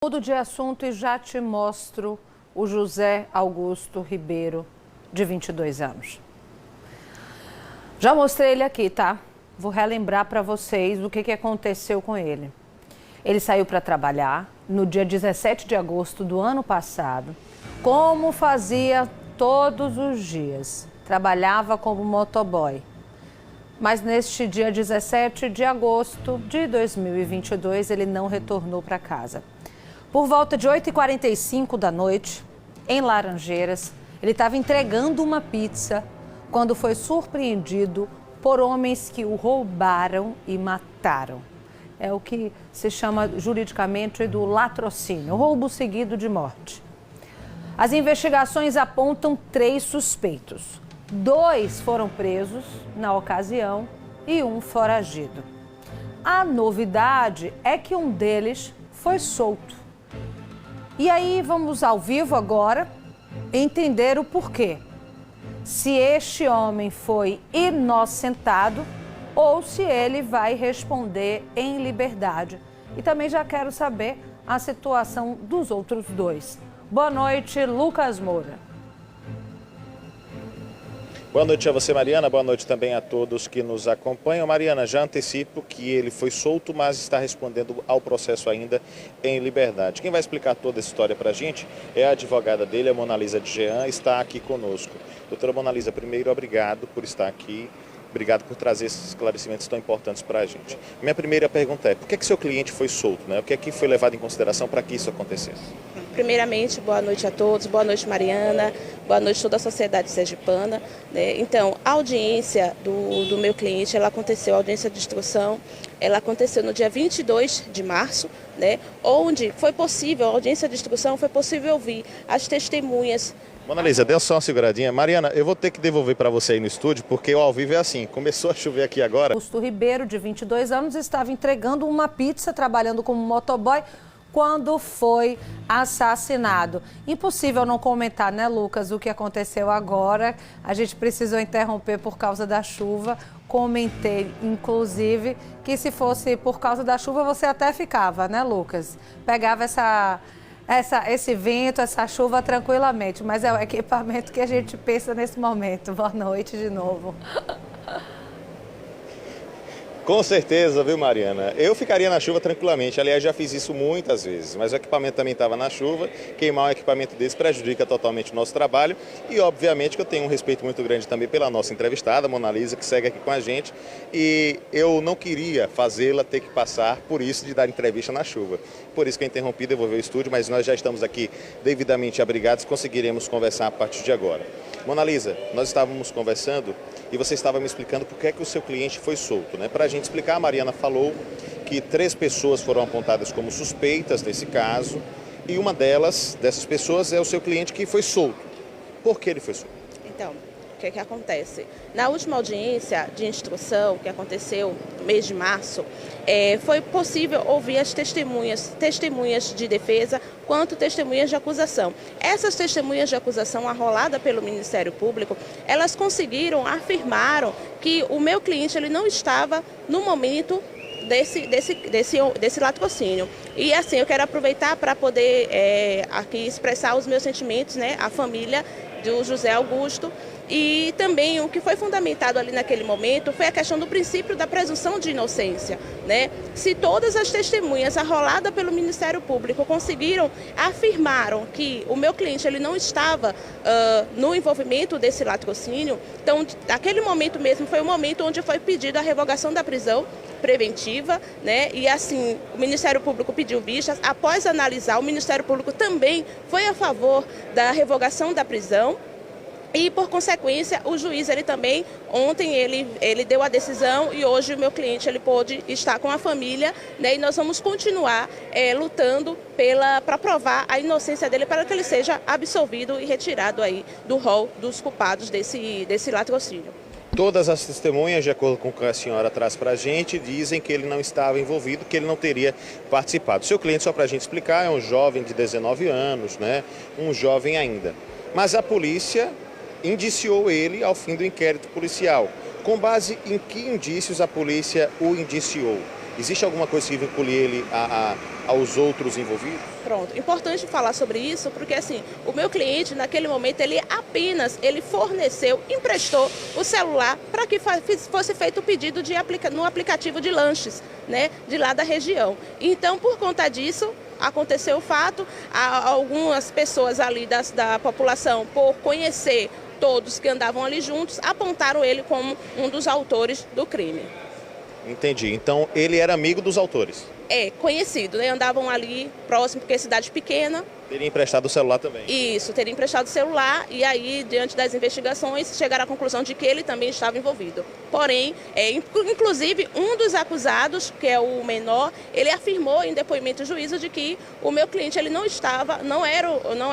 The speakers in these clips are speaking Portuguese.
Mudo de assunto e já te mostro o José Augusto Ribeiro, de 22 anos. Já mostrei ele aqui, tá? Vou relembrar para vocês o que aconteceu com ele. Ele saiu para trabalhar no dia 17 de agosto do ano passado, como fazia todos os dias. Trabalhava como motoboy. Mas neste dia 17 de agosto de 2022, ele não retornou para casa. Por volta de 8h45 da noite, em Laranjeiras, ele estava entregando uma pizza quando foi surpreendido por homens que o roubaram e mataram. É o que se chama juridicamente do latrocínio, roubo seguido de morte. As investigações apontam 3 suspeitos. 2 foram presos na ocasião e 1 foragido. A novidade é que um deles foi solto. E aí vamos ao vivo agora entender o porquê. Se este homem foi inocentado ou se ele vai responder em liberdade. E também já quero saber a situação dos outros 2. Boa noite, Lucas Moura. Boa noite a você, Mariana. Boa noite também a todos que nos acompanham. Mariana, já antecipo que ele foi solto, mas está respondendo ao processo ainda em liberdade. Quem vai explicar toda essa história para a gente é a advogada dele, a Monalisa de Jean, está aqui conosco. Doutora Monalisa, primeiro, obrigado por estar aqui. Obrigado por trazer esses esclarecimentos tão importantes para a gente. Minha primeira pergunta é, por que seu cliente foi solto, né? O que é que foi levado em consideração para que isso acontecesse? Primeiramente, boa noite a todos, boa noite Mariana, boa noite toda a sociedade sergipana. Então, a audiência do meu cliente, ela aconteceu, a audiência de instrução, ela aconteceu no dia 22 de março, onde foi possível, a audiência de instrução foi possível ouvir as testemunhas. Monalisa, dê só uma seguradinha. Mariana, eu vou ter que devolver para você aí no estúdio, porque o ao vivo é assim, começou a chover aqui agora. Augusto Ribeiro, de 22 anos, estava entregando uma pizza, trabalhando como motoboy, quando foi assassinado. Impossível não comentar, né, Lucas, o que aconteceu agora. A gente precisou interromper por causa da chuva. Comentei, inclusive, que se fosse por causa da chuva, você até ficava, né, Lucas? Pegava esse vento, essa chuva tranquilamente, mas é o equipamento que a gente pensa nesse momento. Boa noite de novo. Com certeza, viu, Mariana? Eu ficaria na chuva tranquilamente. Aliás, já fiz isso muitas vezes, mas o equipamento também estava na chuva. Queimar um equipamento desse prejudica totalmente o nosso trabalho. E, obviamente, que eu tenho um respeito muito grande também pela nossa entrevistada, Monalisa, que segue aqui com a gente. E eu não queria fazê-la ter que passar por isso de dar entrevista na chuva. Por isso que eu interrompi, devolver o estúdio, mas nós já estamos aqui devidamente abrigados e conseguiremos conversar a partir de agora. Monalisa, nós estávamos conversando e você estava me explicando por que é que o seu cliente foi solto, né? Para a gente explicar, a Mariana falou que 3 pessoas foram apontadas como suspeitas nesse caso e uma dessas pessoas é o seu cliente que foi solto. Por que ele foi solto? Então, o que acontece? Na última audiência de instrução que aconteceu no mês de março, foi possível ouvir as testemunhas de defesa quanto testemunhas de acusação. Essas testemunhas de acusação arrolada pelo Ministério Público, elas afirmaram que o meu cliente ele não estava no momento desse latrocínio. E assim, eu quero aproveitar para poder aqui expressar os meus sentimentos, né, à família do José Augusto. E também o que foi fundamentado ali naquele momento foi a questão do princípio da presunção de inocência, né? Se todas as testemunhas arroladas pelo Ministério Público afirmaram que o meu cliente ele não estava no envolvimento desse latrocínio, então naquele momento mesmo foi o momento onde foi pedida a revogação da prisão preventiva, né? E assim, o Ministério Público pediu vistas. Após analisar, o Ministério Público também foi a favor da revogação da prisão. E, por consequência, o juiz, ele também, ontem, ele deu a decisão e hoje o meu cliente, ele pôde estar com a família, né? E nós vamos continuar lutando para provar a inocência dele, para que ele seja absolvido e retirado aí do rol dos culpados desse latrocínio. Todas as testemunhas, de acordo com o que a senhora traz para a gente, dizem que ele não estava envolvido, que ele não teria participado. Seu cliente, só para a gente explicar, é um jovem de 19 anos, né? Um jovem ainda. Mas a polícia indiciou ele ao fim do inquérito policial. Com base em que indícios a polícia o indiciou? Existe alguma coisa que vincule ele aos outros envolvidos? Pronto, importante falar sobre isso, porque assim, o meu cliente naquele momento ele forneceu, emprestou o celular para que fosse feito o pedido no aplicativo de lanches, né, de lá da região. Então, por conta disso, aconteceu o fato, algumas pessoas ali da população, por conhecer todos que andavam ali juntos, apontaram ele como um dos autores do crime. Entendi. Então, ele era amigo dos autores? É, conhecido, né? Andavam ali próximo, porque é cidade pequena. Teria emprestado o celular também? Isso, teria emprestado o celular e aí, diante das investigações, chegaram à conclusão de que ele também estava envolvido. Porém, inclusive, um dos acusados, que é o menor, ele afirmou em depoimento de juízo de que o meu cliente ele não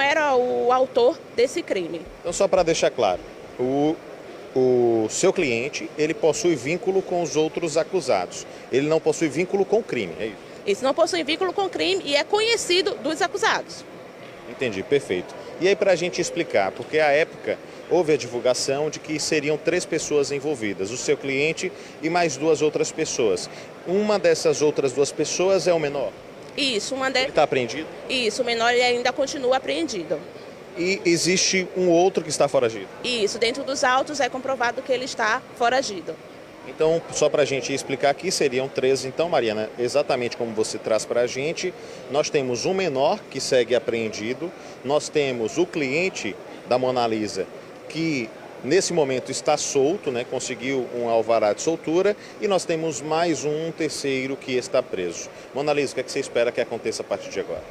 era o autor desse crime. Então, só para deixar claro, o seu cliente, ele possui vínculo com os outros acusados. Ele não possui vínculo com o crime, é isso? Isso, não possui vínculo com o crime e é conhecido dos acusados. Entendi, perfeito. E aí, para a gente explicar, porque à época houve a divulgação de que seriam 3 pessoas envolvidas, o seu cliente e mais 2 outras pessoas. Uma dessas outras 2 pessoas é o menor? Isso, Ele está apreendido? Isso, o menor ele ainda continua apreendido. E existe um outro que está foragido? Isso, dentro dos autos é comprovado que ele está foragido. Então, só para a gente explicar aqui, seriam 3. Então, Mariana, exatamente como você traz para a gente, nós temos um menor que segue apreendido, nós temos o cliente da Mona Lisa que nesse momento está solto, né, conseguiu um alvará de soltura, e nós temos mais um terceiro que está preso. Mona Lisa, o que é que você espera que aconteça a partir de agora?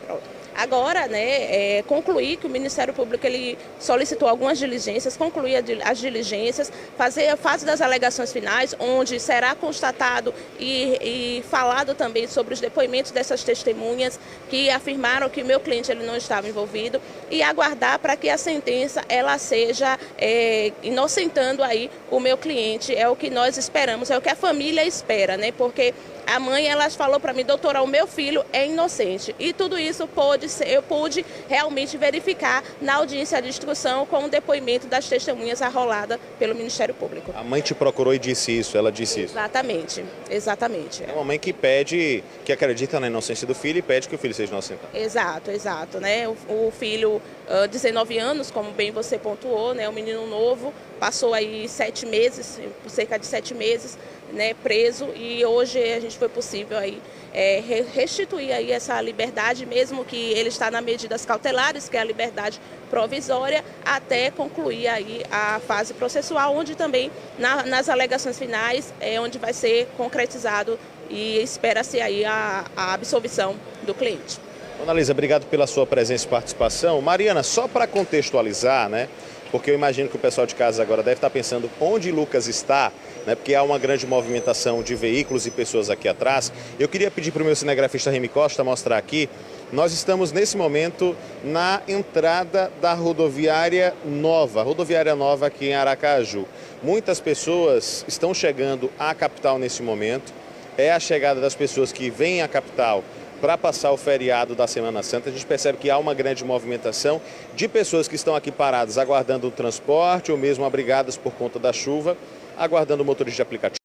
Agora, né, concluir que o Ministério Público ele solicitou algumas diligências, concluir as diligências, fazer a fase das alegações finais, onde será constatado e falado também sobre os depoimentos dessas testemunhas que afirmaram que o meu cliente ele não estava envolvido, e aguardar para que a sentença ela seja inocentando aí o meu cliente. É o que nós esperamos, é o que a família espera, né? Porque a mãe, ela falou para mim, doutora, o meu filho é inocente. E tudo isso eu pude realmente verificar na audiência de instrução com o depoimento das testemunhas arrolada pelo Ministério Público. A mãe te procurou e disse isso, ela disse isso? Exatamente, exatamente. É uma mãe que pede, que acredita na inocência do filho e pede que o filho seja inocentado. Exato, né? O filho, 19 anos, como bem você pontuou, né? Um menino novo, passou aí 7 meses, cerca de 7 meses, né, preso, e hoje a gente foi possível aí restituir aí essa liberdade, mesmo que ele está nas medidas cautelares, que é a liberdade provisória, até concluir aí a fase processual, onde também nas alegações finais é onde vai ser concretizado e espera-se aí a absolvição do cliente. Dona Lisa, obrigado pela sua presença e participação. Mariana, só para contextualizar, né? Porque eu imagino que o pessoal de casa agora deve estar pensando onde Lucas está, né? Porque há uma grande movimentação de veículos e pessoas aqui atrás. Eu queria pedir para o meu cinegrafista Remy Costa mostrar aqui. Nós estamos nesse momento na entrada da rodoviária nova aqui em Aracaju. Muitas pessoas estão chegando à capital nesse momento. É a chegada das pessoas que vêm à capital para passar o feriado da Semana Santa. A gente percebe que há uma grande movimentação de pessoas que estão aqui paradas aguardando o transporte ou mesmo abrigadas por conta da chuva, aguardando o motorista de aplicativo.